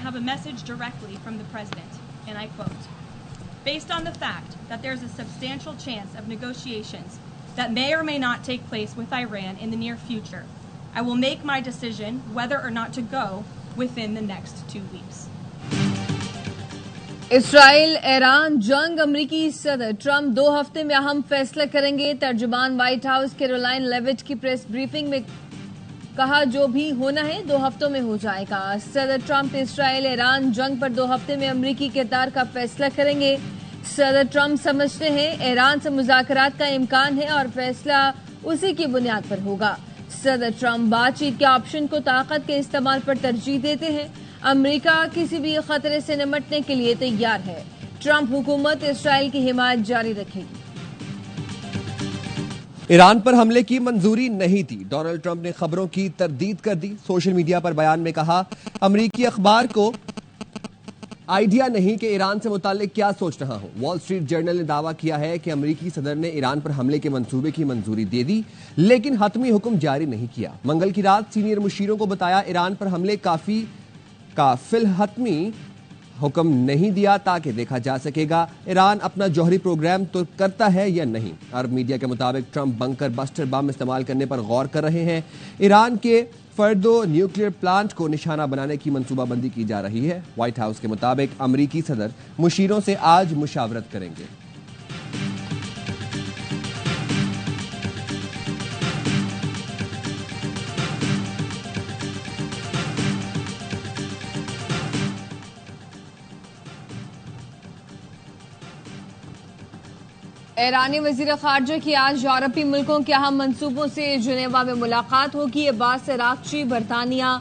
have a message directly from the President, and I quote, "Based on the fact that there's a substantial chance of negotiations that may or may not take place with Iran in the near future, I will make my decision whether or not to go within the next 2 weeks." Israel Iran जंग, अमरीकी सदर Trump 2 हफ्ते में अहम फैसला करेंगे। तर्जुमान white house Caroline Levitt की press briefing में कहा, जो भी होना है 2 हफ्तों में हो जाएगा। सदर ट्रंप इसराइल ईरान जंग पर 2 हफ्ते में अमरीकी किरदार का फैसला करेंगे। सदर ट्रंप समझते हैं ईरान से मुज़ाकरात का इम्कान है और फैसला उसी की बुनियाद पर होगा। सदर ट्रंप बातचीत के ऑप्शन को ताकत के इस्तेमाल पर तरजीह देते हैं। अमेरिका किसी भी खतरे से निपटने के लिए तैयार है। ट्रंप हुकूमत इसराइल की हिमायत जारी रखेगी। ईरान पर हमले की मंजूरी नहीं थी, डोनाल्ड ट्रंप ने खबरों की तरदीद कर दी। सोशल मीडिया पर बयान में कहा, अमेरिकी अखबार को आइडिया नहीं कि ईरान से मुताल्लिक क्या सोच रहा हूं। वॉल स्ट्रीट जर्नल ने दावा किया है कि अमेरिकी सदर ने ईरान पर हमले के मंसूबे की मंजूरी दे दी, लेकिन हतमी हुक्म जारी नहीं किया। मंगल की रात सीनियर मुशीरों को बताया ईरान पर हमले का फिलहतमी हुक्म नहीं दिया, ताकि देखा जा सकेगा ईरान अपना जौहरी प्रोग्राम तो करता है या नहीं। अरब मीडिया के मुताबिक ट्रंप बंकर बस्टर बम इस्तेमाल करने पर गौर कर रहे हैं। ईरान के फर्दो न्यूक्लियर प्लांट को निशाना बनाने की मंसूबाबंदी की जा रही है। व्हाइट हाउस के मुताबिक अमरीकी सदर मुशीरों से आज मुशावरत करेंगे। ईरानी वजीर खारजा की आज यूरोपीय मुल्कों के अहम मंसूबों से जिनेवा में मुलाकात होगी। अब्बास अराक्ची बरतानिया,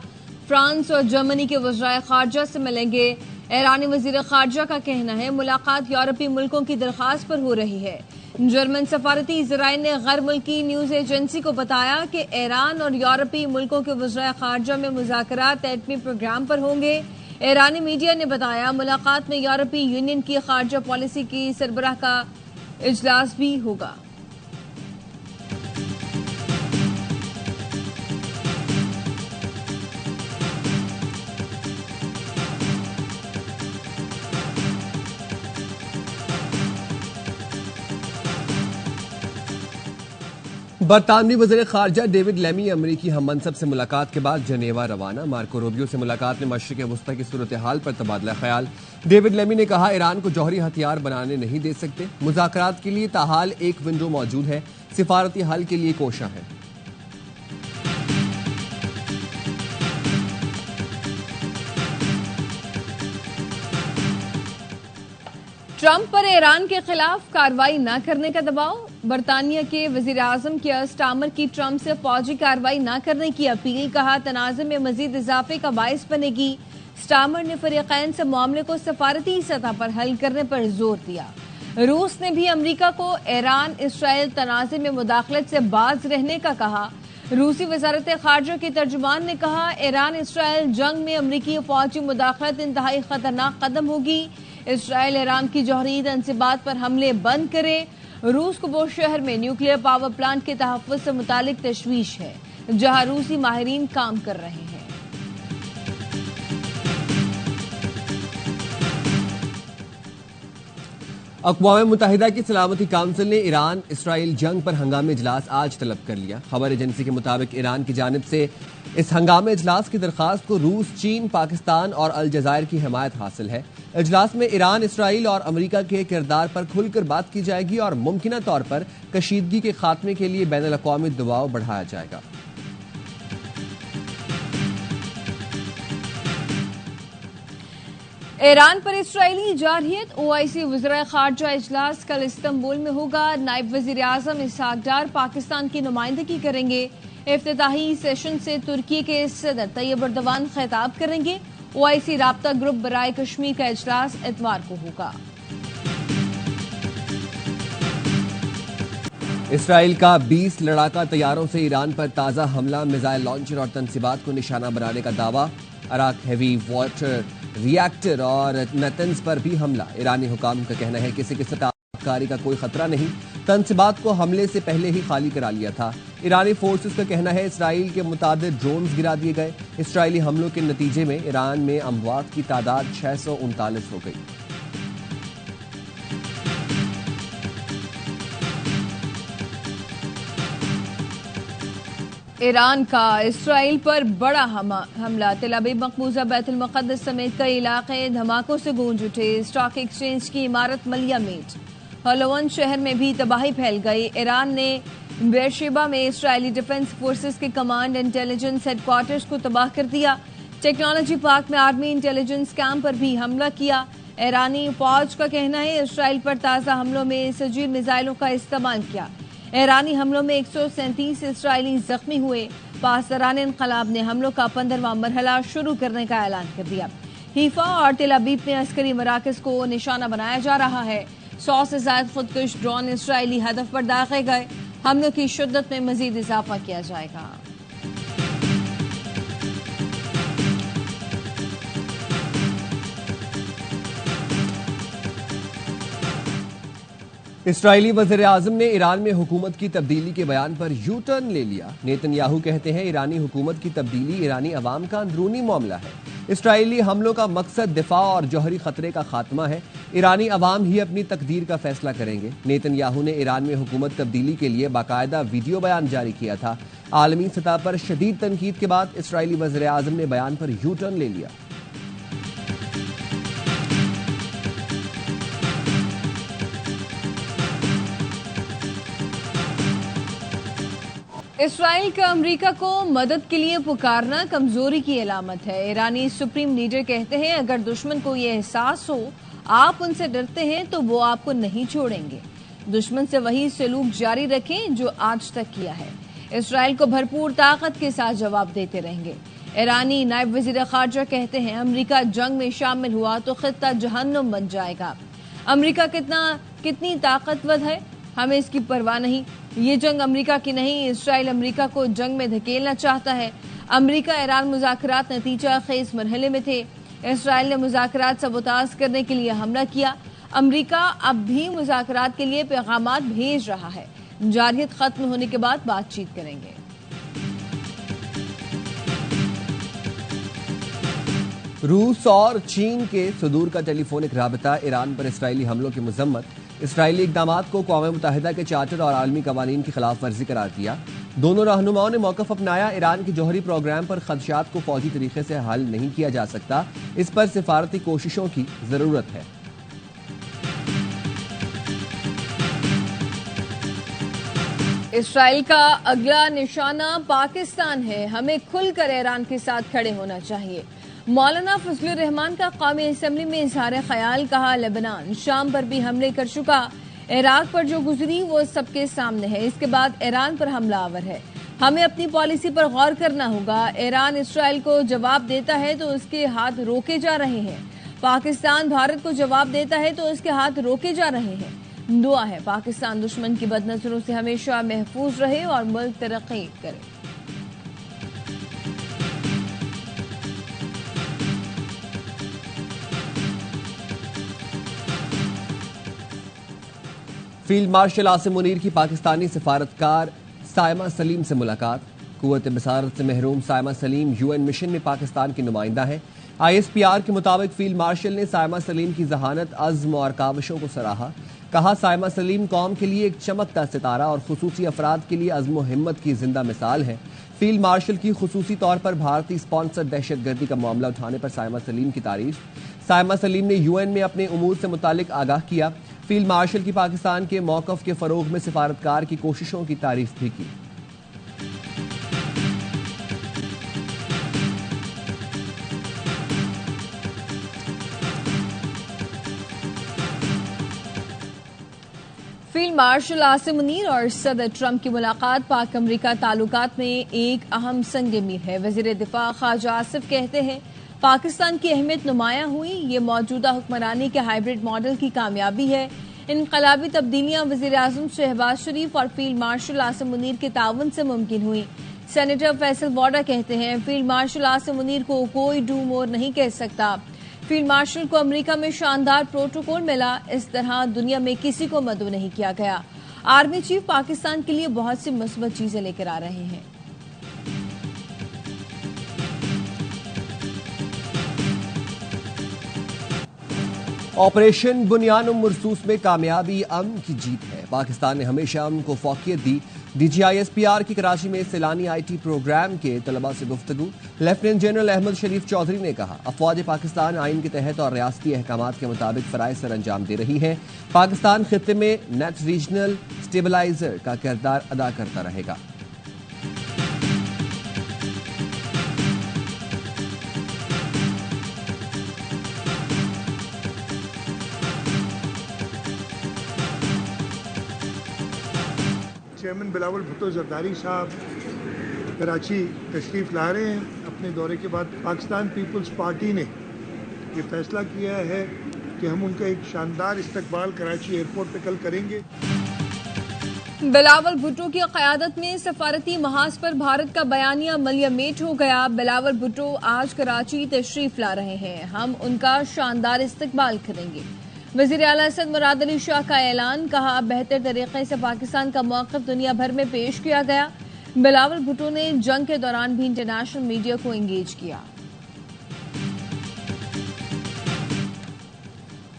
फ्रांस और जर्मनी के वज़राए खारजा से मिलेंगे। ईरानी वजीर खारजा का कहना है मुलाकात यूरोपीय मुल्कों की दरख्वास्त पर हो रही है। जर्मन सफारती ज़राइन ने गैर मुल्की न्यूज एजेंसी को बताया कि ईरान और यूरोपीय मुल्कों के वज़राए खारजा में मुज़ाकरात एटमी प्रोग्राम पर होंगे। ईरानी मीडिया ने बताया मुलाकात में यूरोपीय यूनियन की खारजा पॉलिसी की सरबराह का इजलास भी होगा। बरतानवी वज़ीर खारजा डेविड लेमी अमरीकी हम मनसब से मुलाकात के बाद जनेवा रवाना। मार्को रूबियो से मुलाकात में मशरिक़ वस्ता की सूरत हाल पर तबादला ख्याल। डेविड लेमी ने कहा, ईरान को जौहरी हथियार बनाने नहीं दे सकते। मुज़ाकरात के लिए ताहाल एक विंडो मौजूद है, सिफारती हल के लिए कोशा है। ट्रंप पर ईरान के खिलाफ कार्रवाई न करने का दबाव। बरतानिया के वजीर आजम कियर स्टारमर की ट्रंप से फौजी कार्रवाई न करने की अपील। कहा, तनाज़े में मजीद इजाफे का बायस बनेगी। स्टारमर ने फरीकैन से मामले को सफारती सतह पर हल करने पर जोर दिया। रूस ने भी अमरीका को ईरान इसराइल तनाज़े में मुदाखलत से बाज रहने का कहा। रूसी वजारत खारजा के तर्जुमान ने कहा, ईरान इसराइल जंग में अमरीकी फौजी मुदाखलत इंतहाई खतरनाक कदम होगी। इसराइल ईरान की जौहरी तंसीबात पर हमले बंद करे। रूस को वो शहर में न्यूक्लियर पावर प्लांट के तहफ़्फ़ुज़ से मुतालिक तशवीश है, जहां रूसी माहिरीन काम कर रहे हैं। अक़वाम मुत्तहिदा की सलामती काउंसिल ने ईरान इसराइल जंग पर हंगामी इजलास आज तलब कर लिया। खबर एजेंसी के मुताबिक ईरान की जानिब से इस हंगामी इजलास की दरख्वास्त को रूस, चीन, पाकिस्तान और अलजज़ायर की हिमायत हासिल है। इजलास में ईरान, इसराइल और अमरीका के किरदार पर खुलकर बात की जाएगी और मुमकिना तौर पर कशीदगी के खात्मे के लिए बैनुल अक़वामी दबाव बढ़ाया जाएगा। ईरान पर इसराइली जारहियत। ओआईसी वज़ीर खारजा इजलास कल इस्तांबुल में होगा। नायब वज़ीर आज़म इसहाक डार पाकिस्तान की नुमाइंदगी करेंगे। इफ्तिताही सेशन से तुर्की के सदर तैयब एर्दोगान खिताब करेंगे। ओआईसी राब्ता ग्रुप बराए कश्मीर का इजलास इतवार को होगा। इसराइल का 20 लड़ाका तैयारों से ईरान पर ताज़ा हमला, मिसाइल लॉन्चर और तंसीबात को निशाना बनाने का दावा। अराक हेवी वाटर रिएक्टर और नतंज पर भी हमला। ईरानी हुकाम का कहना है किसी किस्म का का कोई खतरा नहीं, तंसीबात को हमले से पहले ही खाली करा लिया था। ईरानी फोर्सेस का कहना है इसराइल के मुताबिक ड्रोन्स गिरा दिए गए। इसराइली हमलों के नतीजे में ईरान में अमवात की तादाद 639 हो गई। ईरान का इसराइल पर बड़ा हमला। तेल अवीव, मकबूजा, बैतुल मुक़द्दस समेत कई इलाके धमाकों से गूंज उठे। स्टॉक एक्सचेंज की इमारत मलिया मीट। हलवन शहर में भी तबाही फैल गई। ईरान ने बेरशेबा में इसराइली डिफेंस फोर्सेस के कमांड इंटेलिजेंस हेडक्वार्टर्स को तबाह कर दिया। टेक्नोलॉजी पार्क में आर्मी इंटेलिजेंस कैंप पर भी हमला किया। ईरानी फौज का कहना है इसराइल पर ताज़ा हमलों में सजीर मिसाइलों का इस्तेमाल किया। ईरानी हमलों में 137 इसराइली जख्मी हुए। पासदारान इनकलाब ने हमलों का 15वां मरहला शुरू करने का ऐलान कर दिया। हीफा और तेल अवीव में अस्करी मराकज को निशाना बनाया जा रहा है। 100 से ज्यादा खुदकुश ड्रोन इसराइली हदफ पर दागे गए। हमलों की शिद्दत में मजीद इजाफा किया जाएगा। इसराइली वज़ीर-ए-आज़म ने ईरान में हुकूमत की तब्दीली के बयान पर यू टर्न ले लिया। नेतन्याहू कहते हैं ईरानी हुकूमत की तब्दीली ईरानी अवाम का अंदरूनी मामला है। इसराइली हमलों का मकसद दिफा और जौहरी खतरे का खात्मा है। ईरानी अवाम ही अपनी तकदीर का फैसला करेंगे। नेतन्याहू ने ईरान में हुकूमत तब्दीली के लिए बाकायदा वीडियो बयान जारी किया था। आलमी सतह पर शदीद तनकीद के बाद इसराइली वज़ीर-ए-आज़म ने बयान पर यू टर्न ले लिया। इसराइल का अमेरिका को मदद के लिए पुकारना कमजोरी की अलामत है। ईरानी सुप्रीम लीडर कहते हैं अगर दुश्मन को यह एहसास हो आप उनसे डरते हैं तो वो आपको नहीं छोड़ेंगे। दुश्मन से वही सलूक जारी रखें जो आज तक किया है। इसराइल को भरपूर ताकत के साथ जवाब देते रहेंगे। ईरानी नायब वजीर खारजा कहते हैं अमेरिका जंग में शामिल हुआ तो खित्ता जहन्नुम बन जाएगा। अमेरिका कितनी ताकतवर है हमें इसकी परवाह नहीं। ये जंग अमेरिका की नहीं, इसराइल अमेरिका को जंग में धकेलना चाहता है। अमेरिका ईरान मुज़ाकरात नतीजा खेज मरहले में थे। इसराइल ने मुज़ाकरात सबोताज करने के लिए हमला किया। अमेरिका अब भी मुज़ाकरात के लिए पैगामात भेज रहा है। जारियत खत्म होने के बाद बातचीत करेंगे। रूस और चीन के सुदूर का टेलीफोनिक राबता ईरान पर इसराइली हमलों की मजम्मत। इसराइली इक़दामात को क़ौम मुत्तहिदा के चार्टर और आलमी कवानीन की खिलाफ वर्जी करार दिया। दोनों रहनुमाओं ने मौक़िफ़ अपनाया। ईरान के जौहरी प्रोग्राम पर खदशात को फौजी तरीके से हल नहीं किया जा सकता। इस पर सिफारती कोशिशों की जरूरत है। इसराइल का अगला निशाना पाकिस्तान है। हमें खुलकर ईरान के साथ खड़े होना चाहिए। मौलाना फजलुर रहमान का कौमी असम्बली में इजहार ख्याल। कहा लेबनान शाम पर भी हमले कर चुका। इराक पर जो गुजरी वो सबके सामने है। इसके बाद ईरान पर हमलावर है। हमें अपनी पॉलिसी पर गौर करना होगा। ईरान इसराइल को जवाब देता है तो उसके हाथ रोके जा रहे हैं। पाकिस्तान भारत को जवाब देता है तो उसके हाथ रोके जा रहे हैं। दुआ है पाकिस्तान दुश्मन की बदनजरों से हमेशा महफूज रहे और मुल्क तरक्की करे। फील्ड मार्शल आसिम मुनीर की पाकिस्तानी सिफारतकार सायमा सलीम से मुलाकात। कुव्वत बसारत से महरूम सायमा सलीम यूएन मिशन में पाकिस्तान की नुमाइंदा है। ISPR के मुताबिक फील्ड मार्शल ने सायमा सलीम की जहानत, अज़्म और काविशों को सराहा। कहा सायमा सलीम कौम के लिए एक चमकता सितारा और खुसूसी अफराद के लिए अज़्म व हिम्मत की जिंदा मिसाल है। फील्ड मार्शल की खुसूसी तौर पर भारतीय स्पॉन्सर दहशतगर्दी का मामला उठाने पर सायमा सलीम की तारीफ। सायमा सलीम ने यूएन में अपने उमूर से मुतालिक आगाह किया। फील्ड मार्शल की पाकिस्तान के मौक़िफ़ के फ़रोग़ में सिफारतकार की कोशिशों की तारीफ भी की। फील्ड मार्शल आसिम मुनीर और सदर ट्रंप की मुलाकात पाक अमरीका ताल्लुकात में एक अहम संग मील है। वज़ीर दिफा ख्वाजा आसिफ कहते हैं पाकिस्तान की अहमियत नुमाया हुई। ये मौजूदा हुक्मरानी के हाइब्रिड मॉडल की कामयाबी है। इनकलाबी तब्दीलियां वज़ीर आज़म शहबाज शरीफ और फील्ड मार्शल आसिम मुनीर के ताउन से मुमकिन हुई। सेनेटर फैसल बॉर्डर कहते हैं फील्ड मार्शल आसिम मुनीर को कोई डू मोर नहीं कह सकता। फील्ड मार्शल को अमेरिका में शानदार प्रोटोकॉल मिला। इस तरह दुनिया में किसी को मदऊ नहीं किया गया। आर्मी चीफ पाकिस्तान के लिए बहुत सी मुस्बत चीजें लेकर आ रहे हैं। ऑपरेशन बुनियान मरसूस में कामयाबी अमन की जीत है। पाकिस्तान ने हमेशा अमन को फौकियत दी। DGISPR की कराची में सैलानी IT प्रोग्राम के तलबा से गुफ्तगू। लेफ्टिनेंट जनरल अहमद शरीफ चौधरी ने कहा, अफवाज पाकिस्तान आइन के तहत और रियासती अहकामात के मुताबिक फराइज सर अंजाम दे रही है। पाकिस्तान खित्ते में नेट रीजनल स्टेबलाइजर का किरदार अदा करता रहेगा। चेयरमैन बिलावल भुट्टो जरदारी साहब कराची तशरीफ़ ला रहे हैं। अपने दौरे के बाद पाकिस्तान पीपल्स पार्टी ने ये फैसला किया है कि हम उनका एक शानदार इस्तकबाल कराची एयरपोर्ट पे कल करेंगे। बिलावल भुट्टो की क़यादत में सफारती महाज पर भारत का बयानिया मलियामेट हो गया। बिलावल भुट्टो आज कराची तशरीफ ला रहे हैं, हम उनका शानदार इस्तकबाल करेंगे। वज़ीर आला असद मुराद अली शाह का ऐलान, कहा बेहतर तरीके से पाकिस्तान का मौक़िफ़ दुनिया भर में पेश किया गया। बिलावल भुट्टो ने जंग के दौरान भी इंटरनेशनल मीडिया को एंगेज किया।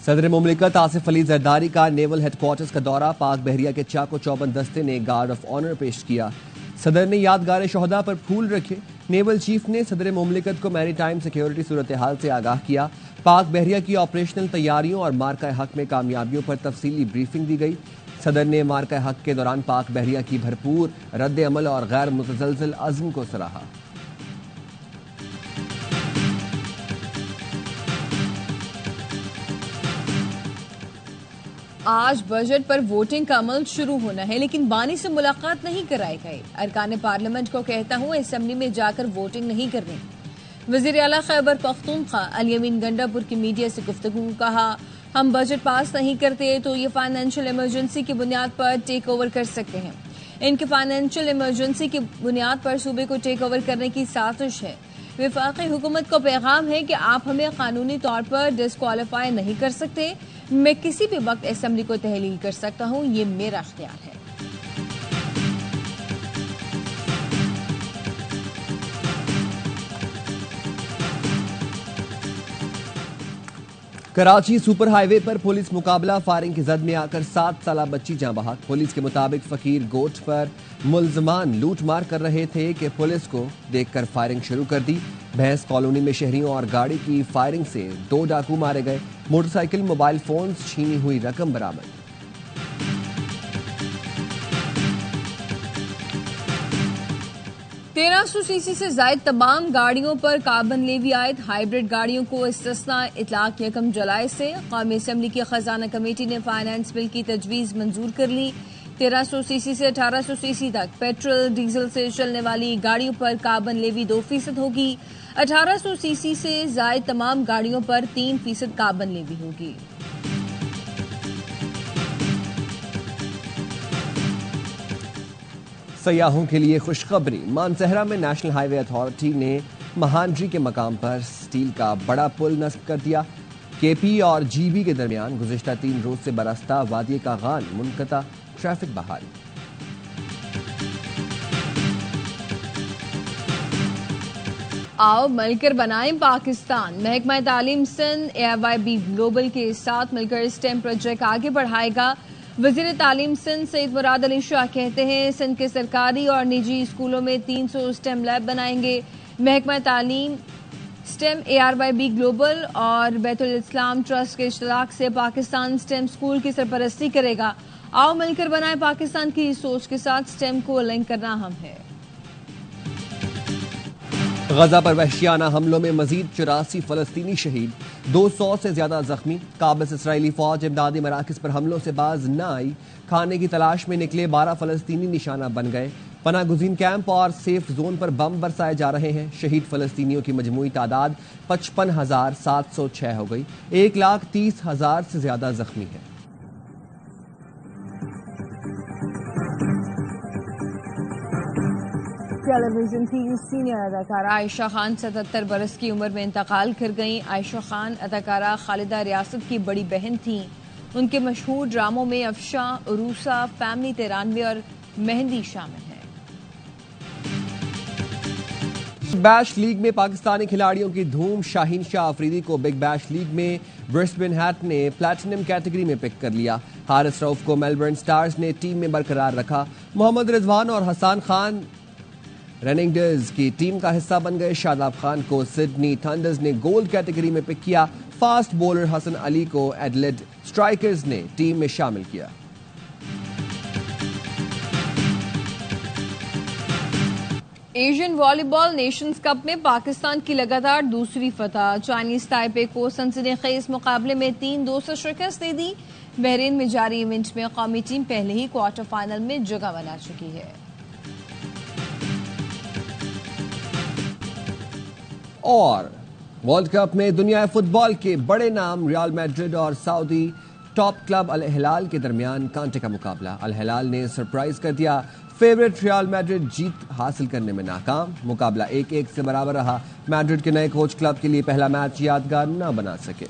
सदर मुमलिकत आसिफ अली जरदारी का नेवल हेडक्वार्टर्स का दौरा। पाक बहरिया के चाको चौबंद दस्ते ने गार्ड ऑफ ऑनर पेश किया। सदर ने यादगार शोहदा पर फूल रखे। नेवल चीफ ने सदर मुमलिकत को मैरीटाइम सिक्योरिटी सूरत हाल से आगाह किया। पाक बहरिया की ऑपरेशनल तैयारियों और मार्का हक में कामयाबियों पर तफसीली ब्रीफिंग दी गई। सदर ने मार्का हक के दौरान पाक बहरिया की भरपूर रद्द अमल और गैर मुतज़लज़ल अज़्म को सराहा। आज बजट पर वोटिंग का अमल शुरू होना है, लेकिन बानी से मुलाकात नहीं कराई गई। अरकान पार्लियामेंट को कहता हूं असेंबली में जाकर वोटिंग नहीं करनी। वज़ीर आला खैबर पख्तूनख्वा अली अमीन गंडापुर की मीडिया से गुफ्तगू, कहा हम बजट पास नहीं करते तो ये फाइनेंशियल इमरजेंसी की बुनियाद पर टेक ओवर कर सकते हैं। इनके फाइनेंशियल इमरजेंसी की बुनियाद पर सूबे को टेक ओवर करने की साजिश है। वफाकी हुकूमत को पैगाम है कि आप हमें कानूनी तौर पर डिस्क्वालीफाई नहीं कर सकते। मैं किसी भी वक्त असेंबली को तहलील कर सकता हूं, ये मेरा अख्तियार है। कराची सुपर हाईवे पर पुलिस मुकाबला, फायरिंग की जद में आकर 7 साला बच्ची जां बहक। पुलिस के मुताबिक फकीर गोट पर मुल्जमान लूट मार कर रहे थे कि पुलिस को देखकर फायरिंग शुरू कर दी। भैंस कॉलोनी में शहरियों और गाड़ी की फायरिंग से 2 डाकू मारे गए। मोटरसाइकिल, मोबाइल फोन, छीनी हुई रकम बरामद। सीसी से जायद तमाम गाड़ियों पर कार्बन लेवी आयद। हाइब्रिड गाड़ियों को इस्तिस्ना इतलाक 1 जुलाई से। कौमी असेंबली की खजाना कमेटी ने फाइनेंस बिल की तजवीज मंजूर कर ली। 1300 सीसी से 1800 सीसी तक पेट्रोल डीजल से चलने वाली गाड़ियों पर कार्बन लेवी 2% होगी। 1800 सीसी से जायद तमाम गाड़ियों पर 3% कार्बन लेवी होगी। सयाहों के लिए खुशखबरी। मानसहरा में नेशनल हाईवे अथॉरिटी ने महानजी के मकाम पर स्टील का बड़ा पुल नस्ब कर दिया। केपी और जीबी के दरमियान गुज़िश्ता 3 रोज से बरसता वादी का गान मुनक़ता, ट्रैफिक बहाल। आओ मिलकर बनाएं पाकिस्तान। महकमा तालीम सिंध AIYB ग्लोबल के साथ मिलकर स्टेम प्रोजेक्ट आगे बढ़ाएगा। वज़ीर तालीम सिंध सैयद मुराद अली शाह कहते हैं सिंध के सरकारी और निजी स्कूलों में 300 स्टेम लैब बनाएंगे। महकमा तालीम स्टेम AIYB ग्लोबल और बैतुल इस्लाम ट्रस्ट के इश्तराक से पाकिस्तान स्टेम स्कूल की सरपरस्ती करेगा। आओ मिलकर बनाएं पाकिस्तान की सोच के साथ स्टेम को लिंक करना अहम है। गजा पर वहशियाना हमलों में मजीद 84 फलस्तीनी शहीद, 200 से ज्यादा जख्मी। काबिज इसराइली फौज इमदादी मराकज पर हमलों से बाज न आई। खाने की तलाश में निकले 12 फलस्तीनी निशाना बन गए। पनाह गुज़ीन कैंप और सेफ जोन पर बम बरसाए जा रहे हैं। शहीद फलस्तीनियों की मजमूई तादाद 55,706 हो गई। 1,30,000 से ज्यादा जख्मी है। टेलीविजन की सीनियर अदाकारा आयशा खान 77 बरस की उम्र में इंतकाल कर गईं। आयशा खान अदाकारा खालिदा रियासत की बड़ी बहन थीं। उनके मशहूर ड्रामों में अफशां, रूसा, फैमिली 93 और मेहंदी शामिल है। बैश लीग में पाकिस्तानी खिलाड़ियों की धूम। शाहीन शाह अफरीदी को बिग बैश लीग में ब्रिस्बेन हैट ने प्लैटिनम कैटेगरी में पिक कर लिया। हारिस रऊफ को मेलबर्न स्टार्स ने टीम में बरकरार रखा। मोहम्मद रिजवान और हसन खान रनिंगर्स की टीम का हिस्सा बन गए। शादाब खान को सिडनी थंडर्स ने गोल्ड कैटेगरी में पिक किया। फास्ट बॉलर हसन अली को एडलेड स्ट्राइकर्स ने टीम में शामिल किया। एशियन वॉलीबॉल नेशंस कप में पाकिस्तान की लगातार दूसरी फतह। चाइनीज ताइपे को सनसनीखेज मुकाबले में 3-2 से शिकस्त दे दी। बहरीन में जारी इवेंट में कौमी टीम पहले ही क्वार्टर फाइनल में जगह बना चुकी है। और वर्ल्ड कप में दुनिया फुटबॉल के बड़े नाम रियल मैड्रिड और सऊदी टॉप क्लब अल हिलाल के दरमियान कांटे का मुकाबला। अल हिलाल ने सरप्राइज कर दिया। फेवरेट रियल मैड्रिड जीत हासिल करने में नाकाम। मुकाबला 1-1 से बराबर रहा। मैड्रिड के नए कोच क्लब के लिए पहला मैच यादगार न बना सके।